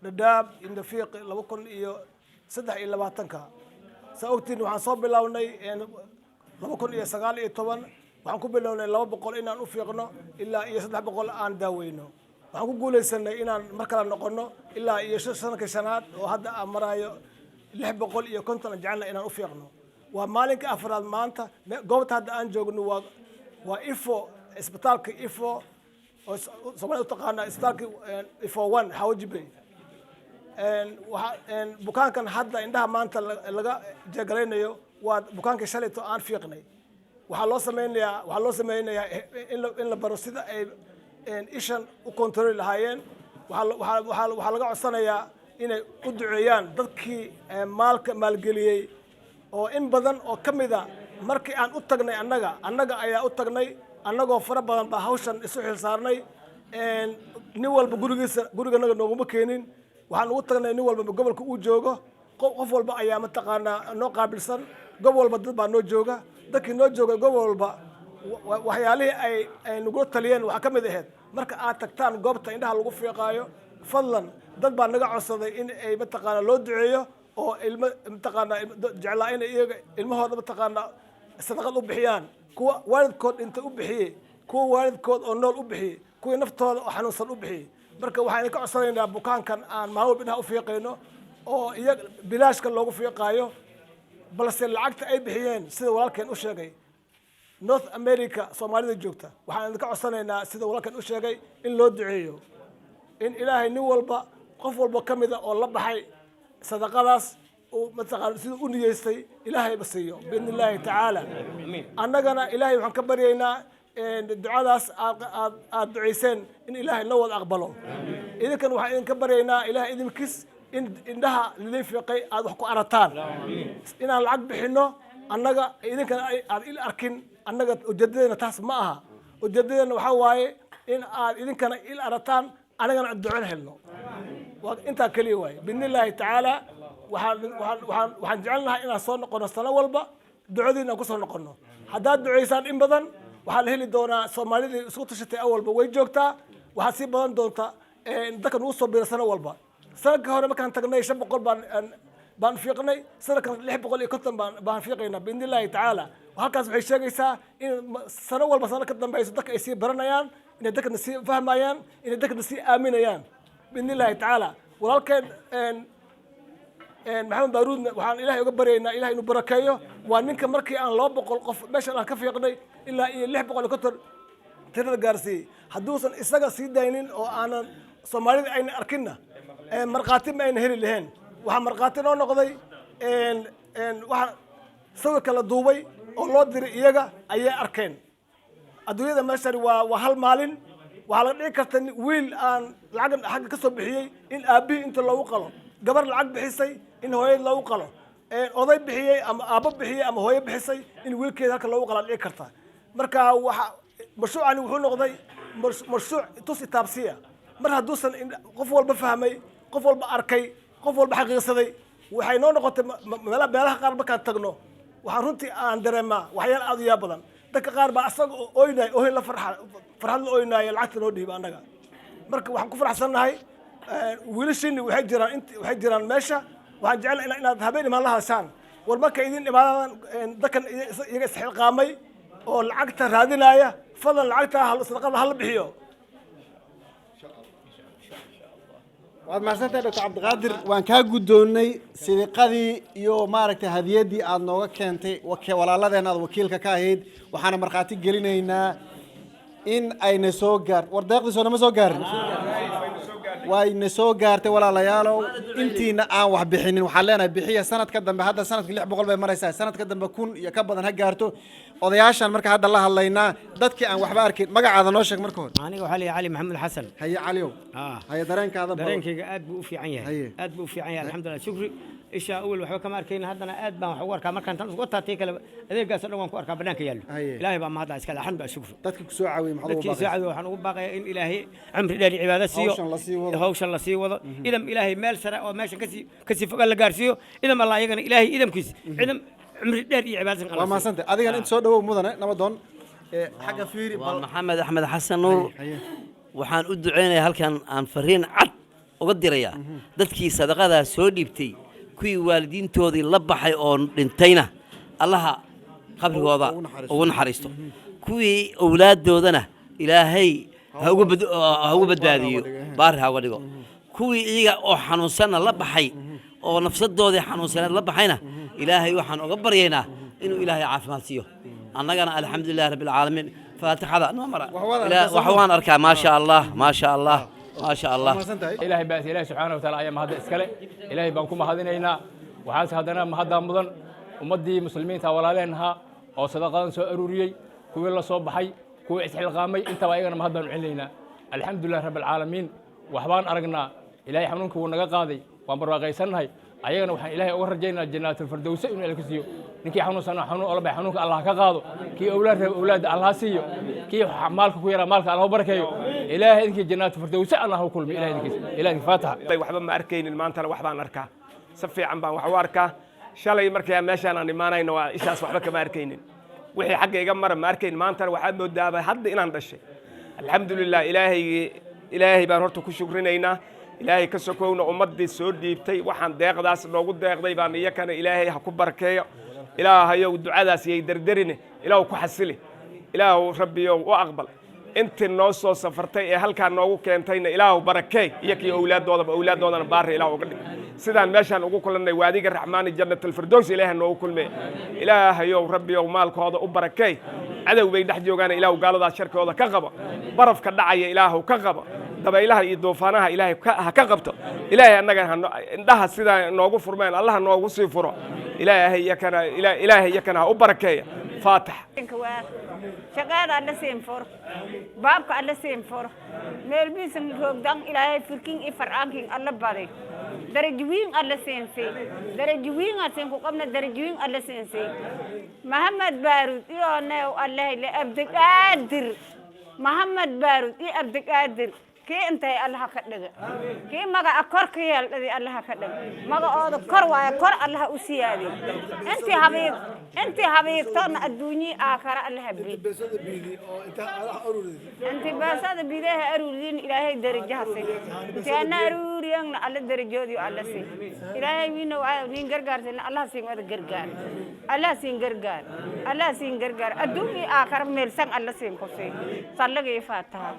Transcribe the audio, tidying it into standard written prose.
dhadhaab indafiiq 2023 saogtiin waxaan soo bilownay 2019 waxaan ku bilownay 200 inaan u fiiqno ilaa iyo 300 aan daaweyno waxaan ku guuleysanay inaan mar kale noqono ilaa iyo sanadka shanaad oo hadda aan marayo 650 jecelna inaan u fiiqno waa maalinka afraad maanta goobta hadda aan joogno waa ifo isbitaalka ifo oo Soomaaliya taqaana isbitaalka ifo 1 Hawjibe bukaankan hadda indhaha maanta laga jeegalaynayo waa bukaanka shalayto aan fiiqnay waxaa loo sameynayaa in la baro sida ay ishan u control lahaayeen waxaa laga codsanayaa inay u duceeyaan dadkii maalgeliyey oo in badan oo kamida markii aan u tagnay annaga ayaa u tagnay annagoo fara badan baa hawshan isu xilsaarnay nin walba guriganaga nooguma keenin waxaan ugu tagnay nin walba gobolka uu joogo qof walba ayaa mataqaanaa noo qaabilsan gobol walba dad baa noo jooga dadkii noo jooga gobol walba waxyaalihii ay nagu taliyeen waxaa ka mid ahayd marka aad tagtaan goobta indhaha lagu fiiqaayo fadlan dad baa naga codsaday in ay mataqaanaa loo duceeyo oo ilmo mataqaanaa jeclaa inay iyaga ilmahooda mataqaanaa sadaqad u bixiyaan kuwa waalidkood inta u bixiyey kuwa waalidkood oo nool u bixiyey kuwii naftooda oo xanuunsan u bixiyey marka waxaan ka codsanaynaa bukaankan aan maalin walba indhaha u fiiqayno oo iyaga bilaashka loogu fiiqaayo balse lacagta ay bixiyeen sida walaalkeen u sheegay North America Soomaalida joogta waxaan ka codsanaynaa sida walaalkeen u sheegay in loo duceeyo in ilaahay nin walba qof walba kamida oo la baxay sadaqadaas oo mataqaan sida u niyeystay ilaahay basiyo biidnillaahi tacaala annagana ilaahay waxaan ka baryaynaa ducadaas aad duceyseen in ilaahay noo wada aqbalo idinkan waxaan idinka baryaynaa ilaahay idinkiis in indhaha lidin fiiqay aad wax ku arataan inaan lacag bixino annaga idinkana aad il arkin annaga ujeedadeena taas ma aha ujeedadeena waxaa waaye in aad idinkana il arataan anagana duco helno waa intaa kaliya waaye biidnillaahi tacaala waxaan jecelnahay inaan soo noqono sano walba ducadiina ku soo noqono haddaad duceysaan in badan waxaa la heli doonaa Soomaalidii isku tashatay awalba way joogtaa waxaa sii badan doonta dadka nagu soo biira sano walba sanadka hore markaan tagnay 500 baan fiiqnay sanadkan 650 baan fiiqaynaa biidnillaahi tacaala halkaas waxay sheegaysaa in sano walba sano ka dambayso dadka ay sii baranayaan inay dadkana sii fahmayaan inay dadkana sii aaminayaan biidnillaahi tacaala walaalkeen maxamed baaruudna waxaan ilaahay uga baryaynaa ilaahay inuu barakeeyo waa ninka markii aan 200 qof meeshan aan ka fiiqnay ilaa iyo 650 tirada gaarsiiyey hadduusan isaga sii daynin oo aanan Soomaalida ayna arkinna marqaati ma ayna heli lahayn waxaa marqaati noo noqday waxa sawir kala duubay oo loo diray iyaga ayay arkeen adduunyada meeshan waa hal maalin waxaa la dhici karta wiil aan lacag xagga ka soo bixiyey in aabbihi inta loogu qalo gabar lacag bixisay in hooyad loogu qalo oday bixiyey ama aabbo bixiyey ama hooyo bixisay in wiilkeeda halka loogu qala dhici karta marka waxa mashruucani wuxuu noqday mashruuc tus itaabsiya mar hadduusan qof walba fahmay qof walba arkay qof walba xaqiiqsaday waxay noo noqotay meelaha qaar markaan tagno waxaan runtii aan dareemaa waxyaal aad u yaab badan dadka qaar baa asaga ooynay oohin la farxad la ooynaayo lacagta noo dhiiba annaga marka waxaan ku faraxsannahay wiilashiini waxay jiraan meesha waxaan jecelnahay inaad habeen imaan la hadashaan war markay idin imaadaan dadkan iyaga isxilqaamay oo lacagta raadinaya fadlan lacagta sadaqada hala bixiyo waad mahadsantahay Dr. Cabdiqaadir waan kaa guddoonnay sidiqadii iyo maaragtay hadiyadii aad nooga keentay walaaladeen aad wakiilka ka ahayd waxaana markhaati gelinaynaa in ayna soo war deeqdiisoo nama soo gaarin wayna soo gaartay walaalayaalow intiina aan wax bixinin waxaan leenahay bixiya sanadka dambe hadda sanadka 600 bay maraysaa sanadka dambe 1000 iyo ka badan ha gaarto odayaashan marka hadda la hadlaynaa dadkii aan waxba arkin magacaada noo sheeg marka hore aniga waxa la cali maxamed xasan haye caliyow haye dareenkayga aad buu u fiican yahay alxamdulillah shukri isha awal waxba kama arkayna haddana aad baan wax ugu arkaa markaan tan ugu taatay kale adeegaas dhan waan ku arkaa banaanka yaallo ilaahay baa mahad iska leh alxamdulillah shukri dadka ku soo caawiyay maxaa ugu baaqay waxaan ugu baaqayaa in ilaahay amri dheer cibaado siiyo hawshan la sii wado idam ilaahay meel sare oo meesha kasi fogaan la gaarsiiyo idam allah iyagana ilaahay idamkiis idam عمري دير إيه عبادة الله. ما سنت أديك أنت سود هو مدن نمدون حاجة فيري. محمد أحمد حسن نور وحان أدعينا هل كان عن فرين عد dirayaa dadkii sadaqada soo dhiibtay kuwii waalidiintoodii la baxay oo dhintayna allaha qabrigooda ugu naxariisto kuwii awlaaddoodana ilaahay ha ugu badbaadiyo baari ha uga dhigo kuwii iyaga oo xanuunsanna la baxay oo nafsadoodii xanuunsaneed la baxayna ilaahay waxaan uga baryaynaa inuu ilaahay caafimaad siiyo annagana alxamdulillahi rabbil caalamiin faatixada noo mara waxaan arkaa maasha allah maasha allah maasha allah ilaahay baas ilaahay subxaanahu wa tacaala ayaa mahad iskale ilaahay baan ku mahadinaynaa waxaas haddana mahadda mudan ummaddii muslimiinta walaaleenaha oo sadaqadan soo aruuriyey kuwii la soo baxay kuwii isxilqaamay intaba ayagana mahad baan u celinaynaa alxamdulillahi rabbil caalamiin waxbaan aragnaa ilaahay xanuunka wuu naga qaaday waan barwaaqaysannahay ayagana waxaan ilaahay uga rajaynaa jannatul firdawsi inuu ilaahay ka siiyo ninkii xanuunsanaa xanuun oo la baxay xanuunka allah ka qaado kii awlaad reeb awlaadda allah siiyo kii maalka ku yaraa maalka allah barakeeyo ilaahay idinkii jannatul firdawsi allah u kulmi ilaahay idinkiis ilaahay faataha waxba ma arkaynin maantana waxbaan arkaa si fiican baan wax u arkaa shalay markii meeshaan aan imaanayno waa ishaas waxba kama arkaynin wixii xagga iga mara ma arkayn maantana waxaad moodaaba hadda inaan dhashay alxamdulilah ilaahay baan horta ku shukrinaynaa ilaahay ka sokowna ummaddii soo dhiibtay waxaan deeqdaas noogu deeqday baan iyakana ilaahay ha ku barkeeyo ilaahayow ducadaas yay derderine ilaahu ku xasili ilaahu rabbiyow u aqbal intii noo soo safartay ee halkaa noogu keentayna ilaahu barakeey iyakii awlaaddoodana baari ilaahu uga dhig sidaan meeshaan ugu kulannay waadiga raxmaani jannatul firdaws ilaahay noogu kulmee ilaahayow rabbiyow maalkooda u barakeey cadow bay dhex joogaan ilaahu gaaladaas sharkooda ka qaba barafka dhacaya ilaahu ka qaba dabaylaha iyo duufaanaha ilaahay ha ka qabto ilaahay annaga indhaha sidaa noogu furmeen allah noogu sii furo ilaahay yakana ha u barakeeya faatax shaqada alla siinfur baabka alla siinfur meelbiisan roogdan ilaahay firkin i far'aankin alla baday darajuwiin alla siinsay darajuwiin asin ku qabna darajuwiin alla siinsay maxamed baarud iyo neew allah le abdiqaadir maxamed baarud iyo abdiqaadir kii intay allah ka dhiga kii magaca kor ka yeeldhadi allah ka dhiga magacooda kor waaye kor allah u siyaadi intii habiigtoona adduunyi aakhara allah bi intii beesada biidaha aruuriyin ilaahay darajaha si intiana aruuriyana alla darajoodii alla si ilaahay wiina waa nin gargaarsan allah siin wada gargaar allah siin gargaar adduunyi aakhara meelsan alla siin ku si sallagii faataha